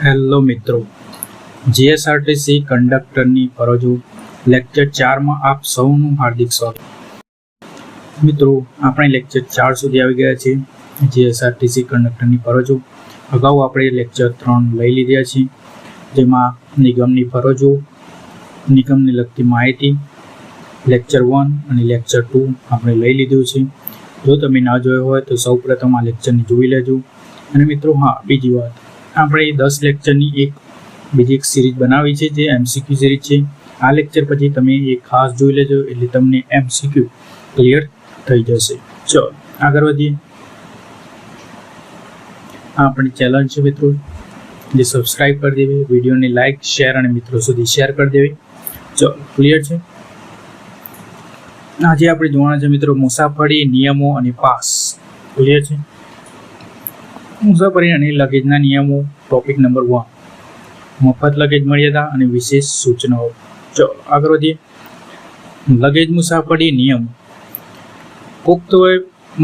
Hello મિત્રો, GSRTC કંડક્ટરની ફરજો લેક્ચર 4 માં આપ સૌનું હાર્દિક સ્વાગત. મિત્રો, આપણે લેક્ચર 4 સુધી આવી ગયા છીએ. જીએસઆરટીસી કંડક્ટરની ફરજો અગાઉ આપણે લેક્ચર 3 લઈ લીધા છે, જેમાં નિગમની ફરજો, નિગમને લગતી માહિતી, લેક્ચર 1 અને લેક્ચર 2 આપણે લઈ લીધું છે. જો તમે ના જોયો હોય તો સૌપ્રથમ આ લેક્ચરને જોઈ લેજો. અને મિત્રો, બીજી વાત, આપણે 10 લેક્ચરની બીજી એક સિરીઝ બનાવી છે, જે એમસીક્યુ સિરીઝ છે. આ લેક્ચર પછી તમે એ ખાસ જોઈ લેજો, એટલે તમને એમસીક્યુ ક્લિયર થઈ જશે. ચલો આગળ વધીએ. આ આપણી ચેનલ છે મિત્રો, જે સબસ્ક્રાઇબ કરી દેવી, વિડીયોને લાઇક, શેર અને મિત્રો સુધી શેર કરી દેવી. ચલો ક્લિયર છે. આજે આપણે જોવાના છે મિત્રો મુસાફરી નિયમો અને પાસ. ક્લિયર છે. મુસાફરી અને લગેજના નિયમો. ટોપિક નંબર 1, મફત લગેજ મર્યાદા અને વિશેષ સૂચનાઓ. ચલો આગળ વધીએ. લગેજ મુસાફરી નિયમો. પુખ્ત વય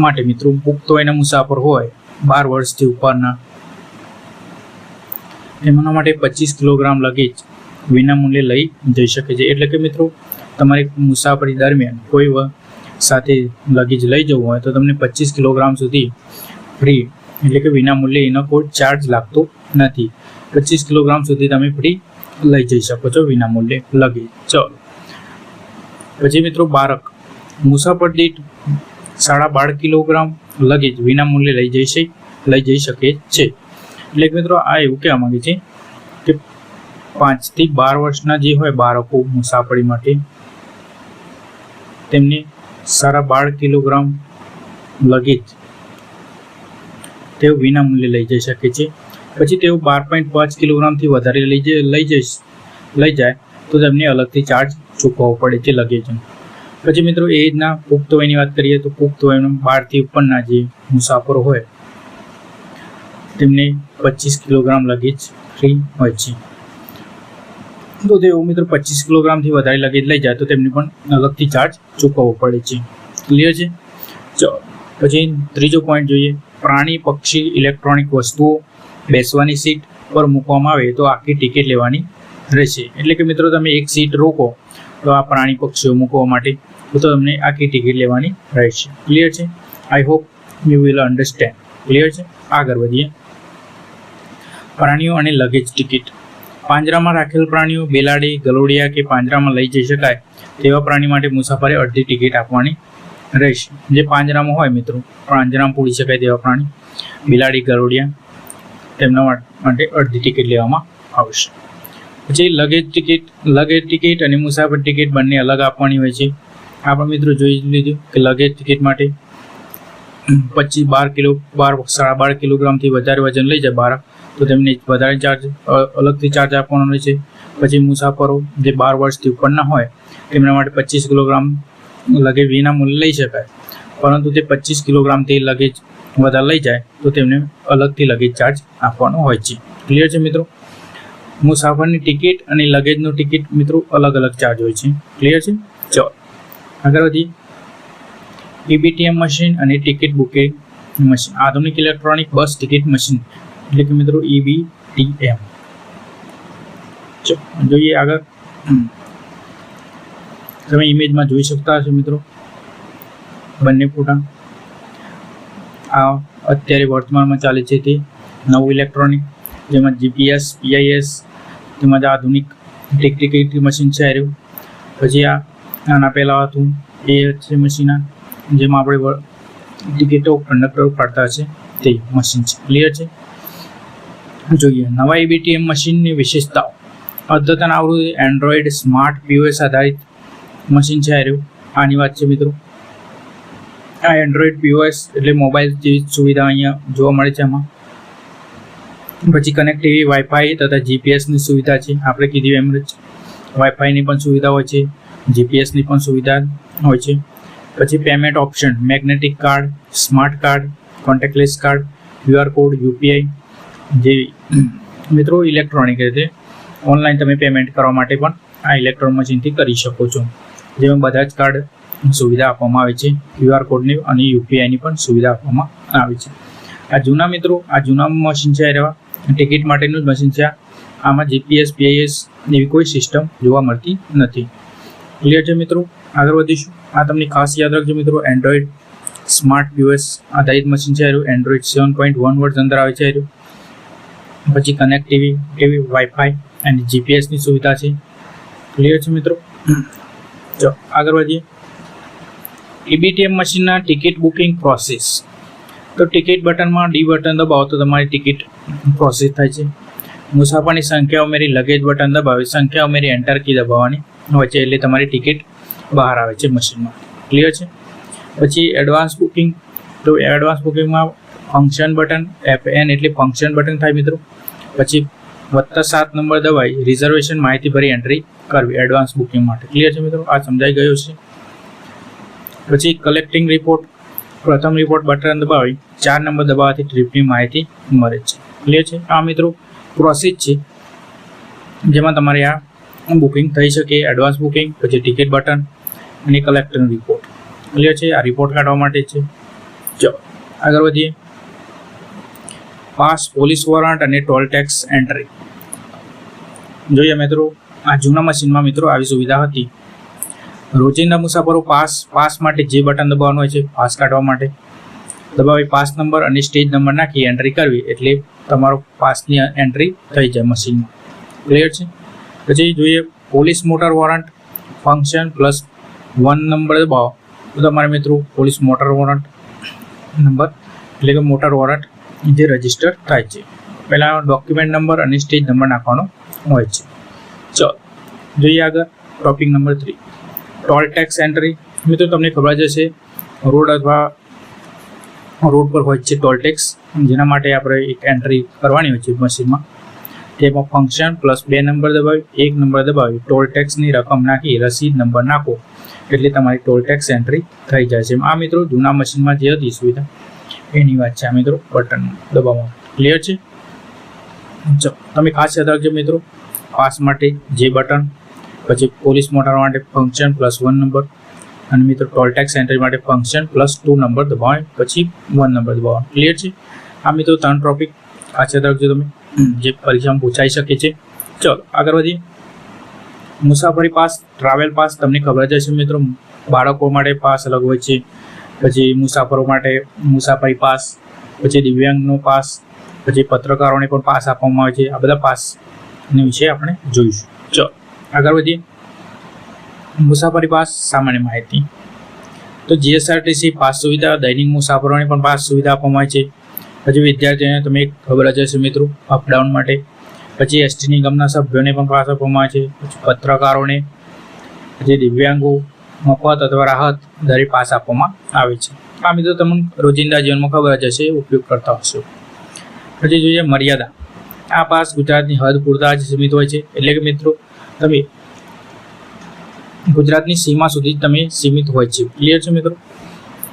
માટે મિત્રો, પુખ્ત વયના મુસાફર હોય 12 વર્ષથી ઉપરના, એમના માટે 25 કિલોગ્રામ લગેજ વિનામૂલ્યે લઈ જઈ શકે છે. એટલે કે મિત્રો, તમારી મુસાફરી દરમિયાન કોઈ સાથે લગેજ લઈ જવું હોય તો તમને 25 કિલોગ્રામ સુધી ફ્રી, એટલે કે વિનામૂલ્યે, એનો કોઈ ચાર્જ લાગતો નથી. 25 કિલોગ્રામ સુધી તમે ફ્રી લઈ જઈ શકો છો વિનામૂલ્યે લગેજ. ચલો પછી મિત્રો, બાળક મુસાફર દીઠ 12.5 કિલોગ્રામ લગેજ વિનામૂલ્યે લઈ જઈ શકે છે. એટલે કે મિત્રો, આ એવું કહેવા માંગે છે કે 5 થી 12 વર્ષના જે હોય બાળકો મુસાફરી માટે, તેમને 12.5 કિલોગ્રામ લગેજ તેઓ વિનામૂલ્યે લઈ જઈ શકે છે. પછી તેઓ 12.5 કિલોગ્રામથી વધારે લઈ જાય તો તેમને અલગથી ચાર્જ ચૂકવવો પડે છે લગેજનો. પછી મિત્રો, એ રીતના પુખ્ત વયની વાત કરીએ તો પુખ્ત વયના 12 થી ઉપરના જે મુસાફરો હોય તેમને 25 કિલોગ્રામ લગેજ ફ્રી હોય છે. તો તેઓ મિત્રો 25 કિલોગ્રામથી વધારે લગેજ લઈ જાય તો તેમને પણ અલગથી ચાર્જ ચૂકવવો પડે છે. ક્લિયર છે. ચલો પછી ત્રીજો પોઈન્ટ જોઈએ. પ્રાણી, પક્ષી, ઇલેક્ટ્રોનિક વસ્તુઓ બેસવાની સીટ પર મૂકવામાં આવે તો આખી ટિકિટ લેવાની રહેશે. એટલે કે મિત્રો, તમે એક સીટ રોકો તો આ પ્રાણી પક્ષીઓ મૂકવા માટે તો તમને આખી ટિકિટ લેવાની રહેશે. ક્લિયર છે. I hope you will understand. Clear છે. આગળ વધીએ. પ્રાણીઓ અને લગેજ ટિકિટ. પાંજરામાં રાખેલ પ્રાણીઓ, બિલાડી, ગલોડિયા કે પાંજરામાં લઈ જઈ શકાય તેવા પ્રાણી માટે મુસાફરે અડધી ટિકિટ આપવાની રહેશે. જે પાંજરામાં હોય મિત્રો, પાંજરામાં પૂરી શકાય તેવા પ્રાણી, બિલાડી, ગલોડિયા, તેમના માટે અડધી ટિકિટ લેવામાં આવશે. પછી લગેજ ટિકિટ અને મુસાફર ટિકિટ બંને અલગ આપવાની હોય છે. આપણે મિત્રો જોઈ લીધું કે લગેજ ટિકિટ માટે 12 કિલોગ્રામથી વધારે વજન લઈ જાય બાળક તો તેમને વધારે અલગથી ચાર્જ આપવાનો હોય છે. પછી મુસાફરો જે 12 વર્ષથી ઉપરના હોય તેમના માટે 25 કિલોગ્રામ લગેજ વિનામૂલ્યે લઈ શકાય, પરંતુ તે 25 કિલોગ્રામથી લગેજ વધારે લઈ જાય તો તેમને અલગથી લગેજ ચાર્જ આપવાનો હોય છે. ક્લિયર છે મિત્રો. મુસાફરની ટિકિટ અને લગેજનો ટિકિટ મિત્રો અલગ અલગ ચાર્જ હોય છે. ક્લિયર છે. ચલો આગળ વધીએ. EBTM મશીન અને ટિકિટ બુકિંગ મશીન. આધુનિક ઇલેક્ટ્રોનિક બસ ટિકિટ મશીન, એટલે કે મિત્રો EBTM. જોઈએ આગળ. તમે ઇમેજમાં જોઈ શકતા હશો મિત્રો બંને ફોટા. આ અત્યારે વર્તમાનમાં ચાલે છે તે નવું ઇલેક્ટ્રોનિક, જેમાં GPS, PIS તેમજ આધુનિક ટિકિટ મશીન છે. પછી આના પહેલાં હતું એ છે મશીન, જેમાં આપણે ટિકિટો કંડક્ટરો કાઢતા છે તે મશીન છે. ક્લિયર છે. જોઈએ નવા EBTM મશીનની વિશેષતાઓ. અદ્યતન આવૃત્તિ એન્ડ્રોઇડ સ્માર્ટ POS આધારિત મશીન છે. આની વાત છે મિત્રો. આ એન્ડ્રોઇડ POS એટલે મોબાઈલ જેવી સુવિધા અહીંયા જોવા મળે છે આમાં. પછી કનેક્ટિવિટી, વાઈફાઈ તથા GPSની સુવિધા છે. આપણે કીધું એમ જ વાઈફાઈની પણ સુવિધા હોય છે, GPSની પણ સુવિધા હોય છે. પછી payment option, magnetic card, smart card, contactless card, QR code, UPI જેવી મિત્રો ઇલેક્ટ્રોનિક રીતે ઓનલાઈન તમે પેમેન્ટ કરવા માટે પણ આ ઇલેક્ટ્રોનિક મશીનથી કરી શકો છો. જેમાં બધા જ કાર્ડ સુવિધા આપવામાં આવે છે, QR કોડની અને UPIની પણ સુવિધા આપવામાં આવે છે. આ જૂના મશીન છે, ટિકિટ માટેનું જ મશીન છે. આમાં જીપીએસ પીઆઈએસ એવી કોઈ સિસ્ટમ જોવા મળતી નથી. ક્લિયર છે મિત્રો? આગળ વધીશું. આ તમને ખાસ યાદ રાખજો મિત્રો, એન્ડ્રોઈડ સ્માર્ટ પીઓએસ આધારિત મશીન છે. એન્ડ્રોઈડ 7.1 વર્ઝન અંદર આવે છે. પછી કનેક્ટિવિટી વાઈફાઈ અને જીપીએસની સુવિધા છે. ક્લિયર છે મિત્રો? તો આગળ વધીએ. EBTM મશીનના ટિકિટ બુકિંગ પ્રોસેસ. તો ટિકિટ બટનમાં ડી બટન દબાવો તો તમારી ટિકિટ પ્રોસેસ થાય છે. મુસાફરની સંખ્યા ઉમેરી લગેજ બટન દબાવી સંખ્યા ઉમેરી એન્ટર કી દબાવવાની હોય છે, એટલે તમારી ટિકિટ બહાર આવે છે મશીનમાં. ક્લિયર છે? પછી એડવાન્સ બુકિંગ. તો એડવાન્સ બુકિંગમાં ફંક્શન બટન FN એટલે ફંક્શન બટન થાય મિત્રો. પછી +7 નંબર દબાવી રિઝર્વેશન માહિતી ભરી એન્ટ્રી કરવી એડવાન્સ બુકિંગ માટે. ક્લિયર છે મિત્રો? આ સમજાઈ ગયું છે. પછી કલેક્ટિંગ રિપોર્ટ. પ્રથમ રિપોર્ટ બટન દબાવી 4 નંબર દબાવવાથી ટ્રીપની માહિતી મળે છે. ક્લિયર છે? આ મિત્રો પ્રોસેસ છે જેમાં તમારે આ બુકિંગ થઈ શકે. એડવાન્સ બુકિંગ, પછી ટિકિટ બટન અને કલેક્ટિંગ રિપોર્ટ. ક્લિયર છે? આ રિપોર્ટ કાઢવા માટે છે. ચલો આગળ વધીએ. પાસ, પોલીસ વોરંટ અને ટોલ ટેક્સ એન્ટ્રી. જોઈએ મિત્રો, આ જૂના મશીનમાં મિત્રો આવી સુવિધા હતી. રોજિંદા મુસાફરો પાસ માટે જે બટન દબાવવાનું હોય છે પાસ કાઢવા માટે દબાવી પાસ નંબર અને સ્ટેજ નંબર નાખી એન્ટ્રી કરવી, એટલે તમારો પાસની એન્ટ્રી થઈ જાય મશીનમાં. ક્લિયર છે? પછી જોઈએ police motor warrant function +1 number દબાવો તો તમારે મિત્રો પોલીસ મોટર વોરંટ નંબર એટલે કે મોટર વોરંટ જે રજિસ્ટર થાય છે. પહેલાં ડોક્યુમેન્ટ નંબર અને સ્ટેજ નંબર નાખવાનો હોય છે. ચલો જોઈએ આગળ. Topic number 3, toll tax entry. મિત્રો તમને ખબર જ હશે, રોડ અથવા રોડ પર હોય છે ટોલ ટેક્સ, જેના માટે આપણે એક એન્ટ્રી કરવાની હોય છે મશીનમાં. તેમાં ફંક્શન +2 નંબર દબાવી 1 નંબર દબાવી ટોલ ટેક્સની રકમ નાખી રસીદ નંબર નાખો, એટલે તમારી ટોલ ટેક્સ એન્ટ્રી થઈ જાય છે. આ મિત્રો જૂના મશીનમાં જે હતી સુવિધા એની વાત છે આ મિત્રો, બટન દબાવવાનું. ક્લિયર છે? ચલો તમે ખાસ યાદ રાખજો મિત્રો, પાસ માટે જે બટન, પછી પોલીસ મોટર માટે ફંક્શન +1 નંબર, અને મિત્રો ટોલ ટેક્સ એન્ટ્રી માટે ફંક્શન +2 નંબર દબાવે પછી 1 નંબર દબાવવાનો. ક્લિયર છે? આ મિત્રો 3 ટોપિક ખાસ યાદ રાખજો તમે, જે પરીક્ષામાં પૂછાઈ શકે છે. ચલો આગળ વધીએ. મુસાફરી પાસ, ટ્રાવેલ પાસ તમને ખબર જ હશે મિત્રો, બાળકો માટે પાસ અલગ હોય છે, પછી મુસાફરો માટે મુસાફરી પાસ, પછી દિવ્યાંગનો પાસ, પછી પત્રકારોને પણ પાસ આપવામાં આવે છે. આ બધા પાસની વિશે આપણે જોઈશું. ચલો આગળ વધીએ. મુસાફરી પાસ સામાન્ય માહિતી. તો GSRTC પાસ સુવિધા દૈનિક મુસાફરોને પણ પાસ સુવિધા આપવામાં આવે છે. પછી વિદ્યાર્થીઓને તમે ખબર જ હશે મિત્રો અપડાઉન માટે, પછી ST નિગમના સભ્યોને પણ પાસ આપવામાં આવે છે, પછી પત્રકારોને, પછી દિવ્યાંગો મફત અથવા રાહત દરે પાસ આપવામાં આવે છે. આ મિત્રો તમને રોજિંદા જીવનમાં ખબર જ હશે, ઉપયોગ કરતા હશો. પછી જોઈએ મર્યાદા. આ પાસ ગુજરાતની હદ પૂરતા જ સીમિત હોય છે, એટલે કે મિત્રો તમે ગુજરાતની સીમા સુધી તમે સીમિત હોય છે. ક્લિયર છે મિત્રો?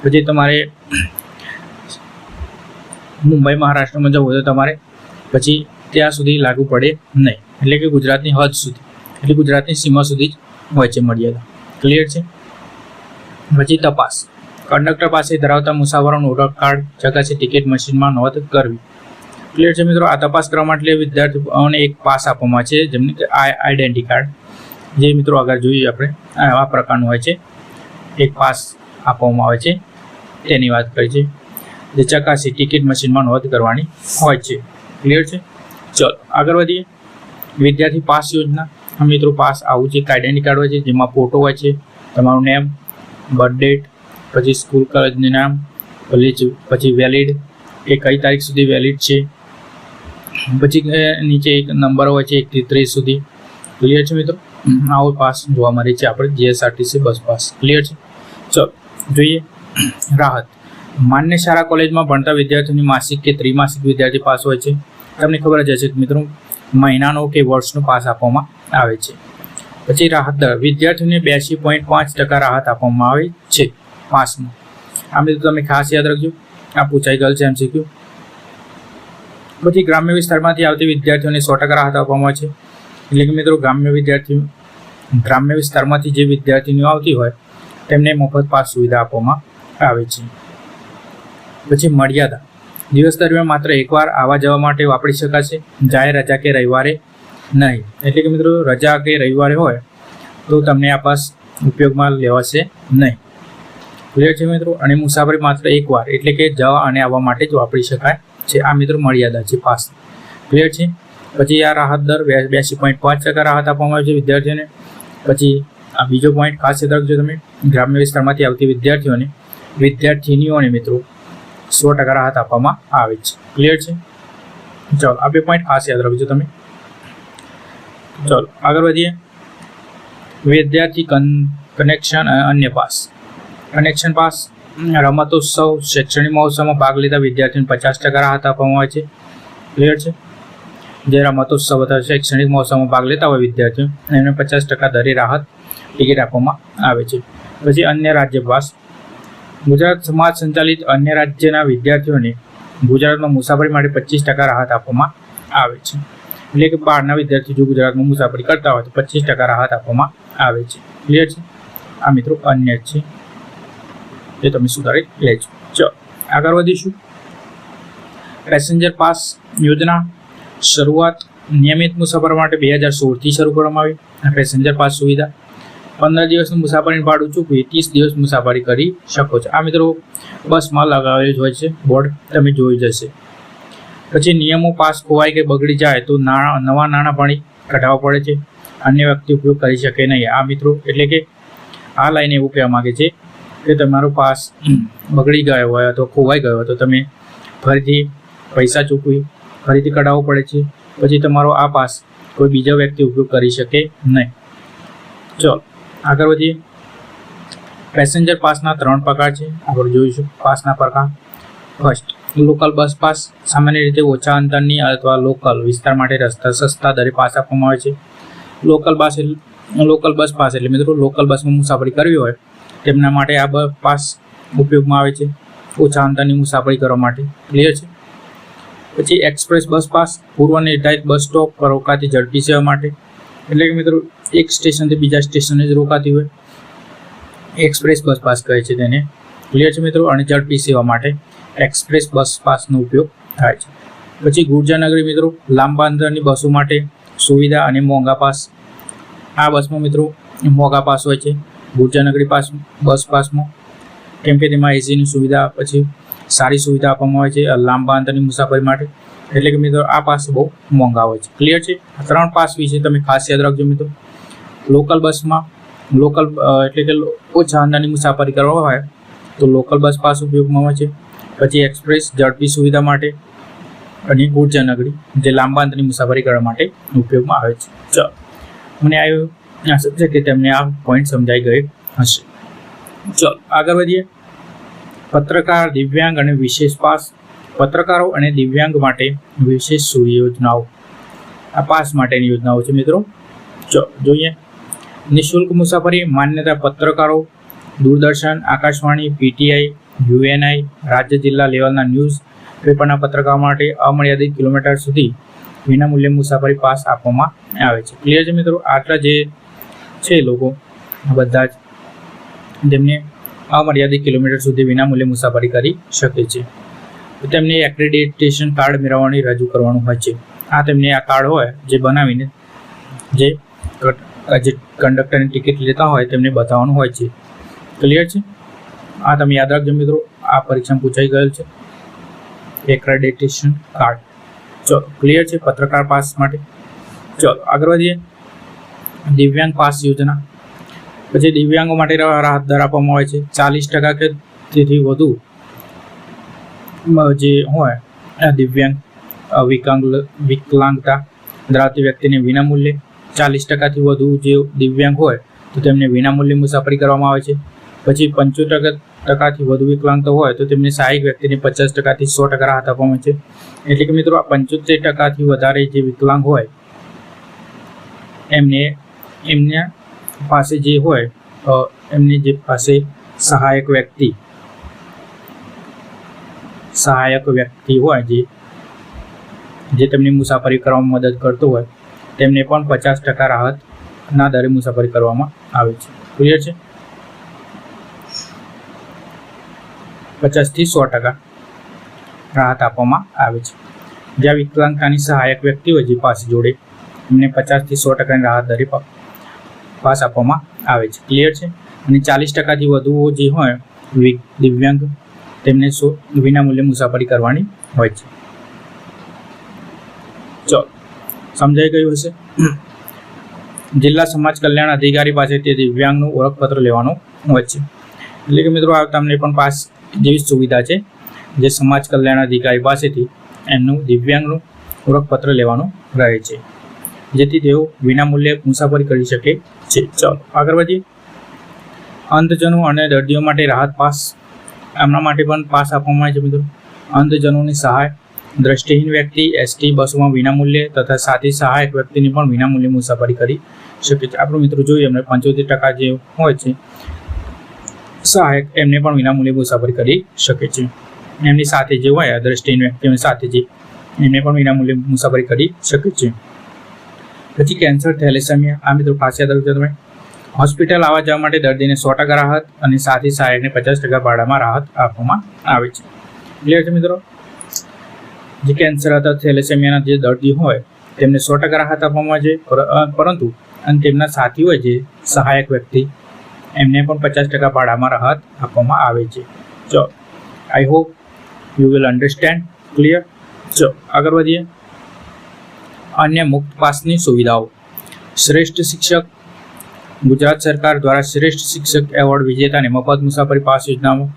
પછી તમારે મુંબઈ મહારાષ્ટ્રમાં જવું હોય તો તમારે પછી ત્યાં સુધી લાગુ પડે નહીં, એટલે કે ગુજરાતની હદ સુધી, એટલે ગુજરાતની સીમા સુધી જ હોય છે મર્યાદા. ક્લિયર છે? પછી તપાસ. કંડક્ટર પાસે ધરાવતા મુસાફરોનું ઓળખ કાર્ડ ચકાસી ટિકિટ મશીનમાં નોંધ કરવી. ક્લિયર છે મિત્રો? આ તપાસ કરવા માટે વિદ્યાર્થીઓને એક પાસ આપવામાં આવે છે, જેમને કે આઈડેન્ટિટી કાર્ડ, જે મિત્રો આગળ જોઈએ આપણે આવા પ્રકારનું હોય છે. એક પાસ આપવામાં આવે છે, તેની વાત કરી છે, જે ચકાસી ટિકિટ મશીનમાં નોંધ કરવાની હોય છે. ક્લિયર છે? ચલો આગળ વધીએ. વિદ્યાર્થી પાસ યોજના. મિત્રો પાસ આવું છે, એક આઈડેન્ટિટી કાર્ડ હોય છે, જેમાં ફોટો હોય છે, તમારું નેમ, બર્થ ડેટ, પછી સ્કૂલ કોલેજનું નામ, પછી વેલિડ એ કઈ તારીખ સુધી વેલિડ છે, પછી નીચે એક નંબર હોય છે 1 થી 30 સુધી. ક્લિયર છે મિત્રો? આવો પાસ જોવા મળે છે આપણે GSRTC બસ પાસ. ક્લિયર છે? ચલો જોઈએ રાહત. માન્ય શાળા કોલેજમાં ભણતા વિદ્યાર્થીઓની માસિક કે ત્રિમાસિક વિદ્યાર્થી પાસ હોય છે. તમને ખબર જ હશે મિત્રો, મહિનાનો કે વર્ષનો પાસ આપવામાં આવે છે. પછી રાહત દર. વિદ્યાર્થીઓને 82.5% રાહત આપવામાં આવે છે પાસમાં. આ મિત્રો તમે ખાસ યાદ રાખજો, આ પૂછાઈ ગયેલ છે MCQ. પછી ગ્રામ્ય વિસ્તારમાંથી આવતી વિદ્યાર્થીઓને 100% રાહત આપવામાં આવે છે, એટલે કે મિત્રો ગ્રામ્ય વિસ્તારમાંથી જે વિદ્યાર્થીઓ આવતી હોય તેમને મફત પાસ સુવિધા આપવામાં આવે છે. પછી મર્યાદા. દિવસ દરમિયાન માત્ર એકવાર આવવા જવા માટે વાપરી શકાશે, જાહેર રજા કે રવિવારે નહીં. એટલે કે મિત્રો રજા કે રવિવારે હોય તો તમને આ પાસ ઉપયોગમાં લેવાશે નહીં. ક્લિયર છે મિત્રો. અને મુસાફરી માત્ર એકવાર એટલે કે જવા અને આવવા માટે જ વાપરી શકાય છે. આ મિત્રો મર્યાદા છે પાસ. ક્લિયર છે. પછી આ રાહત દર 82.5% રાહત આપવામાં આવે છે વિદ્યાર્થીઓને. પછી આ બીજો પોઈન્ટ ખાસ યાદ રાખજો તમે, ગ્રામ્ય વિસ્તારમાંથી આવતી વિદ્યાર્થીનીઓને મિત્રો 100% રાહત આપવામાં આવે છે. ક્લિયર છે. ચાલો આ બે પોઈન્ટ ખાસ યાદ રાખજો તમે. ચાલો આગળ વધીએ. વિદ્યાર્થી કનેક્શન અને અન્ય પાસ. કનેક્શન પાસ રમતોત્સવ, શૈક્ષણિક મહોત્સવમાં ભાગ લેતા વિદ્યાર્થીઓને 50% રાહત આપવામાં આવે છે. ક્લિયર છે. જે રમતોત્સવ અથવા શૈક્ષણિક મહોત્સવમાં ભાગ લેતા હોય વિદ્યાર્થીઓ એમને 50% દરે રાહત ટિકિટ આપવામાં આવે છે. પછી અન્ય રાજ્ય પાસ. ગુજરાત સમાજ સંચાલિત અન્ય રાજ્યના વિદ્યાર્થીઓને ગુજરાતમાં મુસાફરી માટે 25% રાહત આપવામાં આવે છે. એટલે કે બહારના વિદ્યાર્થીઓ જો ગુજરાતમાં મુસાફરી કરતા હોય તો 25% રાહત આપવામાં આવે છે. ક્લિયર છે. આ મિત્રો અન્ય છે, એ તમે સુધારી લેજો. ચાલો આગળ વધીશું. પેસેન્જર પાસ યોજના શરૂઆત નિયમિત મુસાફર માટે 2016થી શરૂ કરવામાં આવી. આ પેસેન્જર પાસ સુવિધા 15 દિવસનું મુસાફરીનું ભાડું ચૂકવી 30 દિવસ મુસાફરી કરી શકો છો. આ મિત્રો બસમાં લગાવેલું જ હોય છે બોર્ડ, તમે જોઈ જશે. પછી નિયમો પાસ ખોવાય કે બગડી જાય તો નવા નાણાં કઢાવવા પડે છે. અન્ય વ્યક્તિ ઉપયોગ કરી શકે નહીં. આ મિત્રો એટલે કે આ લાઈને એવું કહેવા માગે છે કે તમારો પાસ બગડી ગયો હોય તો ખોવાઈ ગયો હોય તો તમે ફરીથી પૈસા ચૂકવી ફરીથી કઢાવવો પડે છે. પછી તમારો આ પાસ કોઈ બીજો વ્યક્તિ ઉપયોગ કરી શકે નહીં. ચલો આગળ વધીએ. પેસેન્જર પાસના 3 પ્રકાર છે. આગળ જોઈશું પાસના પ્રકાર. First, local bus pass. સામાન્ય રીતે ઓછા અંતરની અથવા લોકલ વિસ્તાર માટે સસ્તા દરે પાસ આપવામાં આવે છે. લોકલ બસ પાસ એટલે મિત્રો લોકલ બસમાં મુસાફરી કરવી હોય તેમના માટે આ પાસ ઉપયોગમાં આવે છે, ઓછા અંતરની મુસાફરી કરવા માટે. ક્લિયર છે. પછી એક્સપ્રેસ બસ પાસ, પૂર્વ નિર્ધારિત બસ સ્ટોપ પર રોકાતી ઝડપી સેવા માટે. એટલે કે મિત્રો એક સ્ટેશનથી બીજા સ્ટેશને જ રોકાતી હોય, એક્સપ્રેસ બસ પાસ કહે છે તેને. ક્લિયર છે મિત્રો. અને ઝડપી સેવા માટે એક્સપ્રેસ બસ પાસનો ઉપયોગ થાય છે. પછી ગુર્જરનગરી મિત્રો લાંબા અંતરની બસો માટે સુવિધા અને મોંઘા પાસ. આ બસમાં મિત્રો મોંઘા પાસ હોય છે ગુર્જરનગરી બસ પાસમાં, કેમ કે તેમાં એસીની સુવિધા પછી સારી સુવિધા આપવામાં આવે છે લાંબા અંતરની મુસાફરી માટે. એટલે કે મિત્રો આ પાસ બહુ મોંઘા હોય છે. ક્લિયર છે. આ 3 પાસ વિશે તમે ખાસ યાદ રાખજો મિત્રો. લોકલ બસમાં એટલે કે ઓછા અંતરની મુસાફરી કરવા હોય તો લોકલ બસ પાસ ઉપયોગમાં આવે છે. પછી એક્સપ્રેસ ઝડપી સુવિધા માટે, અને ગુર્જરનગરી જે લાંબા અંતરની મુસાફરી કરવા માટે ઉપયોગમાં આવે છે. ચાલો મને આશા છે કે તમને આ પોઈન્ટ સમજાઈ ગઈ હશે. ચાલો આગળ વધીએ. પત્રકાર, દિવ્યાંગ અને વિશેષ પાસ. પત્રકારો અને દિવ્યાંગ માટે વિશેષ યોજનાઓ. આ પાસ માટેની યોજનાઓ છે મિત્રો. જોઈએ. નિઃશુલ્ક મુસાફરી માન્યતા પત્રકારો દૂરદર્શન, આકાશવાણી, પીટીઆઈ, યુએનઆઈ, રાજ્ય જિલ્લા લેવલના ન્યૂઝ પેપરના પત્રકારો માટે અમર્યાદિત કિલોમીટર સુધી વિનામૂલ્યે મુસાફરી પાસ આપવામાં આવે છે. ક્લિયર છે મિત્રો. આટલા જે છે લોકો બધા જ તેમને અમર્યાદિત કિલોમીટર સુધી વિનામૂલ્યે મુસાફરી કરી શકે છે. તેમને એક્રેડિટેશન કાર્ડ મેળવવાની રજૂ કરવાનું હોય છે. આ તેમને આ કાર્ડ હોય જે બનાવીને જે કંડક્ટરની ટિકિટ લેતા હોય તેમને બતાવવાનું હોય છે. ક્લિયર છે. આ તમે યાદ રાખજો મિત્રો, આ પરીક્ષામાં પૂછાઈ ગયેલ છે એક્રેડિટેશન કાર્ડ. ચલો ક્લિયર છે પત્રકાર પાસ માટે. ચલો આગળ વધીએ. દિવ્યાંગ પાસ યોજના. પછી દિવ્યાંગો માટે રાહત દર આપવામાં આવે છે. 40% કે તેથી વધુ જે હોય દિવ્યાંગ વિકલાંગતા ધરાવતી વ્યક્તિને વિનામૂલ્યે, 40%થી વધુ જે દિવ્યાંગ હોય તો તેમને વિનામૂલ્યે મુસાફરી કરવામાં આવે છે. પછી 75%થી વધુ વિકલાંગતા હોય તો તેમને સહાયક વ્યક્તિને 50%થી 100% રાહત આપવામાં આવે છે. એટલે કે મિત્રો આ 75%થી વધારે જે વિકલાંગ હોય એમના પાસે જે હોય એમની જે પાસે સહાયક વ્યક્તિ હોય જે તેમની મુસાફરી કરવામાં મદદ કરતો હોય તેમને પણ 50% રાહતના દરે મુસાફરી કરવામાં આવે છે. ક્લિયર છે. 50 થી 100%. રાહત આપવામાં આવે છે. જ્યાં વિકલાંગતાની સહાયક વ્યક્તિ હોય જે પાસ જોડે એમને 50 થી 100% રાહત દરે પાસ આપવામાં આવે છે. ક્લિયર છે. અને 40% વધુ જે હોય દિવ્યાંગ તેમને વિનામૂલ્યે મુસાફરી કરવાની હોય છે. ચલો, સમજાઈ ગયું હશે. જિલ્લા સમાજ કલ્યાણ અધિકારી પાસેથી દિવ્યાંગનું ઓળખપત્ર લેવાનું હોય છે. એટલે કે મિત્રો આ તમને પણ પાસ જેવી સુવિધા છે, જે સમાજ કલ્યાણ અધિકારી પાસેથી એમનું દિવ્યાંગનું ઓળખપત્ર લેવાનું રહે છે, જેથી તેઓ વિનામૂલ્યે મુસાફરી કરી શકે છે. ચાલો આગળ વધીએ. અંધજનો અને દર્દીઓ માટે રાહત પાસ, એમના માટે પણ પાસ આપવામાં આવે છે મિત્રો. અંધજનોની સહાય, દ્રષ્ટિહીન વ્યક્તિ એસટી બસોમાં વિનામૂલ્યે તથા સાથી સહાયક વ્યક્તિની પણ વિનામૂલ્યે મુસાફરી કરી શકે છે. આપણું મિત્રો જોઈએ એમને 75% જે હોય છે સહાયક, એમને પણ વિનામૂલ્યે મુસાફરી કરી શકે છે. એમની સાથે જે હોય દ્રષ્ટિહીન વ્યક્તિઓની સાથે જે એમને પણ વિનામૂલ્યે મુસાફરી કરી શકે છે. પછી કેન્સર, થેલેસેમિયા, આ મિત્રો ખાસ યાદ રાખજો તમે. હોસ્પિટલ આવવા જવા માટે દર્દીને 100% રાહત અને સાથી સહાયકને 50% ભાડામાં રાહત આપવામાં આવે છે. ક્લિયર છે મિત્રો. જે કેન્સર અથવા થેલેસેમિયાના જે દર્દી હોય તેમને 100% રાહત આપવામાં આવે છે, પરંતુ અને તેમના સાથી હોય જે સહાયક વ્યક્તિ એમને પણ 50% ભાડામાં રાહત આપવામાં આવે છે. ચલો, I hope you will understand. Clear. ચલો આગળ વધીએ. અન્ય મુક્ત પાસની સુવિધાઓ. શ્રેષ્ઠ શિક્ષક, ગુજરાત સરકાર દ્વારા શ્રેષ્ઠ શિક્ષક એવોર્ડ વિજેતાને મફત મુસાફરી પાસ યોજનામાં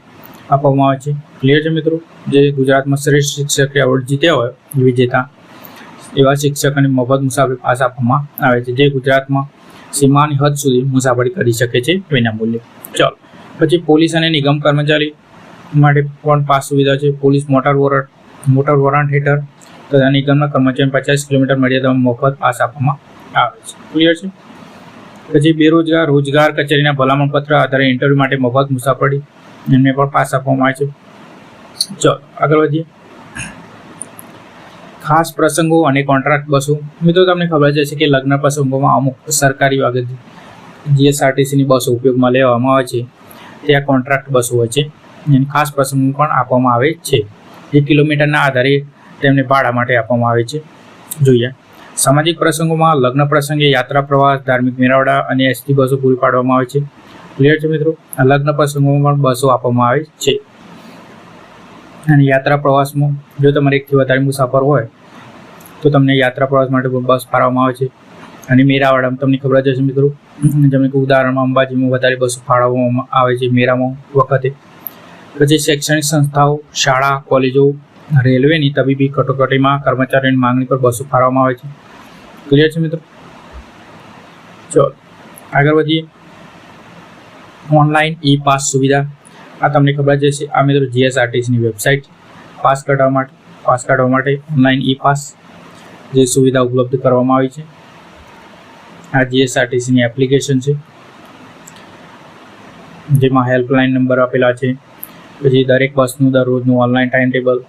આપવામાં આવે છે. ક્લિયર છે મિત્રો. જે ગુજરાતમાં શ્રેષ્ઠ શિક્ષક એવોર્ડ જીત્યા હોય વિજેતા એવા શિક્ષકોને મફત મુસાફરી પાસ આપવામાં આવે છે, જે ગુજરાતમાં સીમાની હદ સુધી મુસાફરી કરી શકે છે વિનામૂલ્યે. ચલો પછી પોલીસ અને નિગમ કર્મચારી માટે પણ પાસ સુવિધા છે. પોલીસ મોટર વોરંટ હેઠળ તથા નિગમના કર્મચારીને 50 કિલોમીટર મર્યાદામાં મફત પાસ આપવામાં આવે છે. ક્લિયર છે. પછી બેરોજગાર, રોજગાર કચેરીના ભલામણ પત્ર આધારે ઇન્ટરવ્યૂ માટે મફત મુસાફરી એમને પણ પાસ આપવામાં આવે છે. ચલો આગળ વધીએ. ખાસ પ્રસંગો અને કોન્ટ્રાક્ટ બસો. મિત્રો તમને ખબર જ હશે કે લગ્ન પ્રસંગોમાં અમુક સરકારી વાગે જીએસઆરટીસીની બસો ઉપયોગમાં લેવામાં આવે છે. ત્યાં કોન્ટ્રાક્ટ બસો હોય છે, જેને ખાસ પ્રસંગો પણ આપવામાં આવે છે. જે કિલોમીટરના આધારે તેમને ભાડા માટે આપવામાં આવે છે. જોઈએ સામાજિક પ્રસંગોમાં લગ્ન પ્રસંગે, યાત્રા, પ્રવાસ, ધાર્મિક મેળાવડા અને એસટી બસો પૂરી પાડવામાં આવે છે. ક્લિયર છે મિત્રો. લગ્ન પ્રસંગોમાં પણ બસો આપવામાં આવે છે. અને યાત્રા પ્રવાસમાં જો તમારે એકથી વધારે મુસાફર હોય તો તમને યાત્રા પ્રવાસ માટે પણ બસ ફાળવવામાં આવે છે. અને મેળાવાડામાં તમને ખબર જ હશે મિત્રો, જેમ કે ઉદાહરણમાં અંબાજીમાં વધારે બસો ફાળવવામાં આવે છે મેળામાં વખતે. પછી શૈક્ષણિક સંસ્થાઓ, શાળા, કોલેજો, રેલવેની તબીબી કટોકટીમાં કર્મચારીઓની માંગણી પર બસો ફાળવવામાં આવે છે. ક્લિયર છે મિત્રો. ચલો આગળ વધીએ. ઓનલાઈન ઈ પાસ સુવિધા. આ તમને ખબર જ હશે. આ મિત્રો જીએસઆરટીસીની વેબસાઇટ પાસ કાઢવા માટે ઓનલાઈન ઈ પાસ જે સુવિધા ઉપલબ્ધ કરવામાં આવી છે. આ જીએસઆરટીસીની એપ્લિકેશન છે, જેમાં હેલ્પલાઇન નંબર આપેલા છે. પછી દરેક બસનું દરરોજનું ઓનલાઈન ટાઈમ ટેબલ,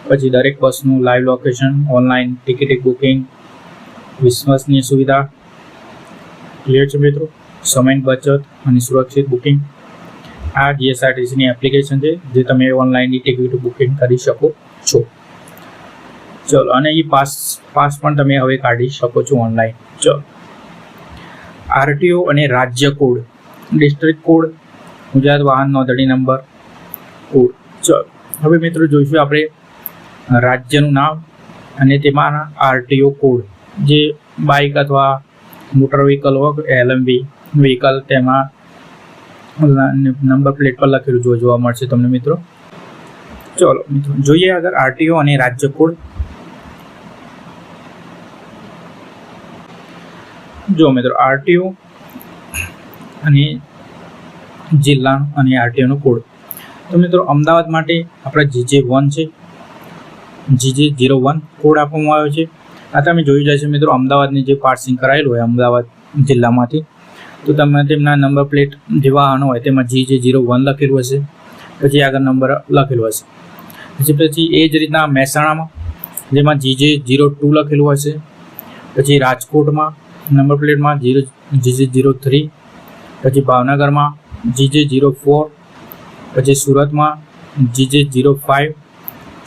પછી દરેક બસનું live location, online ticket booking, વિશ્વસનીય સુવિધા. ક્લિયર છે મિત્રો. સમયની બચત અને સુરક્ષિત બુકિંગ. આ જીએસઆરટીસીની એપ્લિકેશન છે, જે તમે ઓનલાઈનની ટિકિટ બુકિંગ કરી શકો છો. ચલો, અને એ પાસ પણ તમે હવે કાઢી શકો છો ઓનલાઈન. ચલો, આરટીઓ અને રાજ્ય કોડ, ડિસ્ટ્રિક્ટ કોડ, ગુજરાત વાહન નોંધણી નંબર કોડ. ચલો હવે મિત્રો જોઈશું આપણે રાજ્યનું નામ અને તેમાંના આરટીઓ કોડ. જે બાઇક અથવા મોટર વ્હીકલ હોય, એલએમવી વ્હીકલ, તેમાં નંબર પ્લેટ પર લખેલું જોવા મળશે તમને મિત્રો. ચલો મિત્રો જોઈએ આગળ આરટીઓ અને રાજ્ય કોડ. જો મિત્રો આરટીઓ અને જિલ્લા અને આરટીઓનો કોડ. તો મિત્રો અમદાવાદ માટે આપણે GJ1 છે, GJ01 કોડ આપવામાં આવ્યો છે. આ તમે જોઈ જશે મિત્રો, અમદાવાદની જે પાર્સિંગ કરાયેલું હોય અમદાવાદ જિલ્લામાંથી, તો તમે તેમના નંબર પ્લેટ જે વાહનો હોય તેમાં GJ01 લખેલું હશે, પછી આગળ નંબર લખેલું હશે. પછી એ જ રીતના મહેસાણામાં જેમાં GJ02 લખેલું હશે. પછી રાજકોટમાં નંબર પ્લેટમાં GJ03, પછી ભાવનગરમાં GJ04, પછી સુરતમાં GJ05,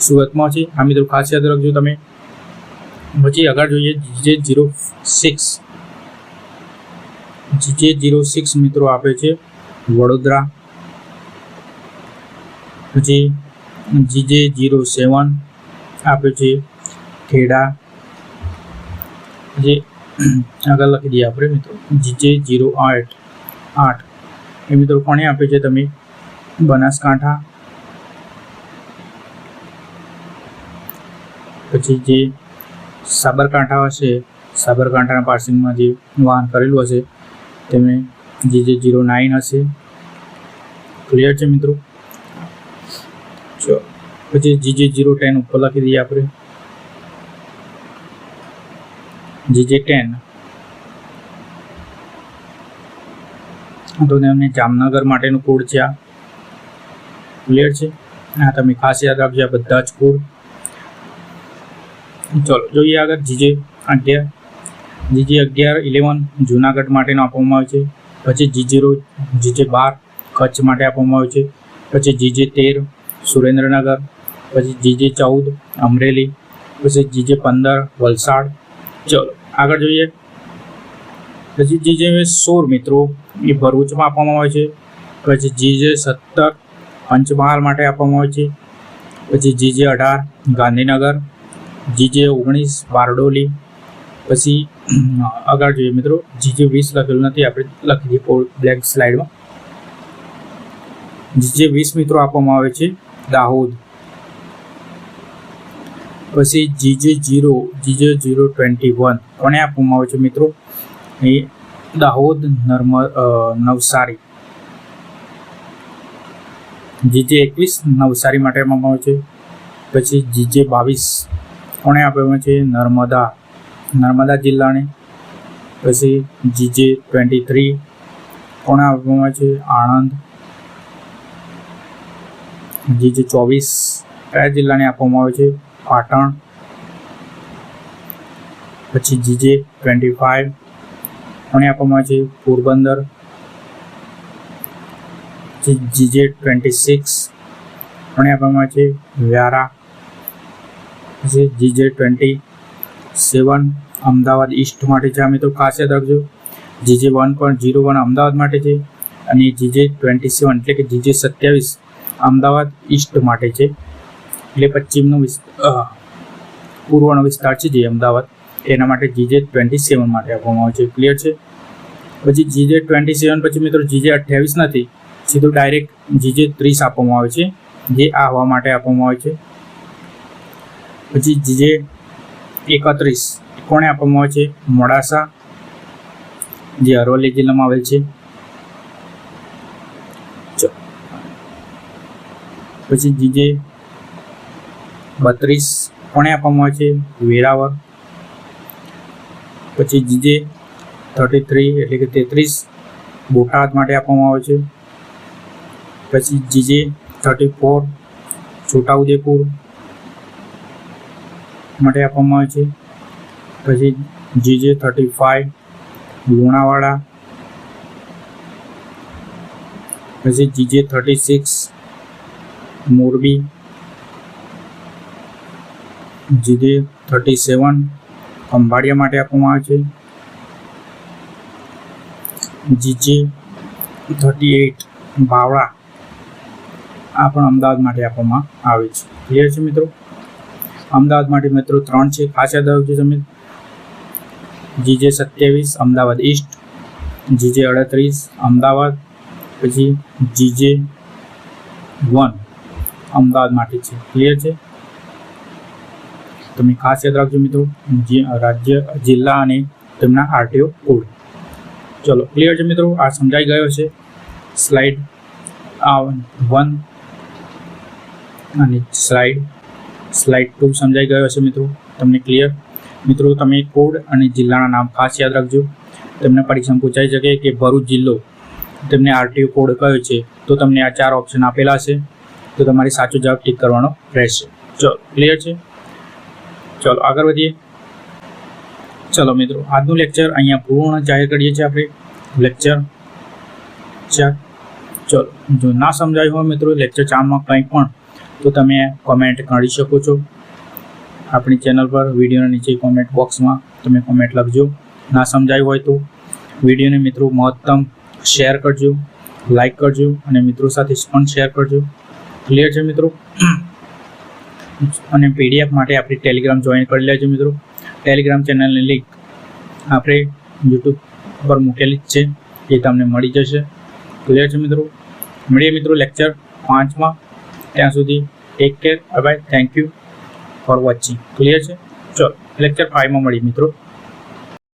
સુરતમાં છે। આ મિત્રો ખાસ યાદ રાખજો તમે। પછી આગળ જોઈએ GJ06 મિત્રો આપે છે વડોદરા। પછી GJ07 આપે છે ખેડા। જે આગળ લખી દઈએ આપણે મિત્રો GJ08 એ મિત્રો કોને આપે છે તમે બનાસકાંઠા। પછી જે સાબરકાંઠા હશે, સાબરકાંઠાના પાર્સિંગમાં જે વાહન કરેલું હશે તેમને GJ09 હશે। ક્લિયર છે મિત્રો। ચલો પછી GJ010 ઉપર લખી દઈએ આપણે GJ10 તો તેમને જામનગર માટેનું કોડ છે આ। ક્લિયર છે। આ તમે ખાસ યાદ રાખજો આ બધા જ કોડ। ચલો જોઈએ આગળ GJ11 જુનાગઢ માટેનો આપવામાં આવે છે। પછી GJ12 કચ્છ માટે આપવામાં આવે છે। પછી GJ13 સુરેન્દ્રનગર। પછી GJ14 અમરેલી। પછી GJ15 વલસાડ। ચલો આગળ જોઈએ પછી GJ16 મિત્રો એ ભરૂચમાં આપવામાં આવે છે। પછી GJ17 પંચમહાલ માટે આપવામાં આવે છે। પછી GJ18 ગાંધીનગર। GJ19 બારડોલી। પછી આગળ જોઈએ મિત્રો GJ20 લખેલું નથી, આપણે લખી દઈએ બ્લેક સ્લાઇડમાં। GJ20 મિત્રો આપવામાં આવે છે દાહોદ। પછી GJ021 કોને આપવામાં આવે છે મિત્રો એ દાહોદ નવસારી। GJ21 નવસારી માટે આપવામાં આવે છે। પછી GJ22 કોને આપવામાં છે નર્મદા જિલ્લાને। પછી GJ23 કોને આપવામાં છે આણંદ। GJ24 કયા જિલ્લાને આપવામાં આવે છે પાટણ। પછી GJ25 કોને આપવામાં આવે છે પોરબંદર। GJ26 કોને આપવામાં આવે છે વ્યારા। પછી GJ27 અમદાવાદ ઈસ્ટ માટે છે। આ મિત્રો ખાસ યાદ રાખજો GJ1.01 અમદાવાદ માટે છે અને GJ27 એટલે કે GJ27 અમદાવાદ ઈસ્ટ માટે છે, એટલે પશ્ચિમનો પૂર્વનો વિસ્તાર છે જે અમદાવાદ એના માટે GJ27 માટે આપવામાં આવે છે। ક્લિયર છે। પછી GJ27 પછી મિત્રો GJ28 નથી, સીધું ડાયરેક્ટ GJ30 આપવામાં આવે છે જે આ હવા માટે આપવામાં આવે છે। પછી GJ31 કોને આપવામાં આવે છે મોડાસા જે અરવલ્લી જિલ્લામાં આવેલ છે। પછી GJ32 કોને આપવામાં આવે છે વેરાવળ। પછી GJ33 એટલે કે 33 બોટાદ માટે આપવામાં આવે છે। પછી GJ34 છોટાઉદેપુર માટે આપવામાં આવે છે। પછી GJ35 લુણાવાડા। પછી GJ36 મોરબી। GJ37 ખંભાળિયા માટે આપવામાં આવે છે। GJ38 બાવળા આ પણ અમદાવાદ માટે આપવામાં આવે છે। ક્લિયર છે મિત્રો। અમદાવાદ માટે મિત્રો 3 છે, ખાસ યાદ રાખજો તમે। GJ27 Ahmedabad East, GJ38 Ahmedabad, પછી GJ1 અમદાવાદ માટે છે। ક્લિયર છે। તમે ખાસ યાદ રાખજો મિત્રો રાજ્ય જિલ્લા અને તેમના આરટીઓ કોડ। ચલો ક્લિયર છે મિત્રો। આ સમજાઈ ગયો છે સ્લાઇડ 1 અને સ્લાઇડ 2 સમજાઈ ગયો હશે મિત્રો તમને। ક્લિયર મિત્રો। તમે કોડ અને જિલ્લાના નામ ખાસ યાદ રાખજો। તમને પરીક્ષામાં પૂછાઈ શકે કે ભરૂચ જિલ્લો તેમને આરટીઓ કોડ કયો છે, તો તમને આ 4 ઓપ્શન આપેલા છે, તો તમારે સાચો જવાબ ટીક કરવાનો રહેશે। ચલો ક્લિયર છે। ચલો આગળ વધીએ। ચલો મિત્રો આજનું લેક્ચર અહીંયા પૂર્ણ જાહેર કરીએ છીએ આપણે લેક્ચર 4। ચલો જો ના સમજાયું હોય મિત્રો લેક્ચર 4માં કંઈ પણ, તો તો તમે કોમેન્ટ કરી શકો છો આપણી ચેનલ પર. વિડીયોના નીચે કોમેન્ટ બોક્સમાં તમે કોમેન્ટ લખજો. ના સમજાયું હોય તો વિડીયોને મિત્રો મહત્તમ શેર કરજો, લાઈક કરજો અને મિત્રો સાથે પણ શેર કરજો. ક્લિયર છે મિત્રો? અને પીડીએફ માટે આપણી ટેલિગ્રામ જોઈન કરી લેજો મિત્રો. ટેલિગ્રામ ચેનલની લિંક આપણે યુટ્યુબ પર મૂકેલી જ છે, એ તમને મળી જશે. ક્લિયર છે મિત્રો? મળીએ મિત્રો લેક્ચર 5માં. ત્યાં સુધી take care, bye, thank you for watching. Clear છે? ચલો લેક્ચર 5માં મળીએ મિત્રો.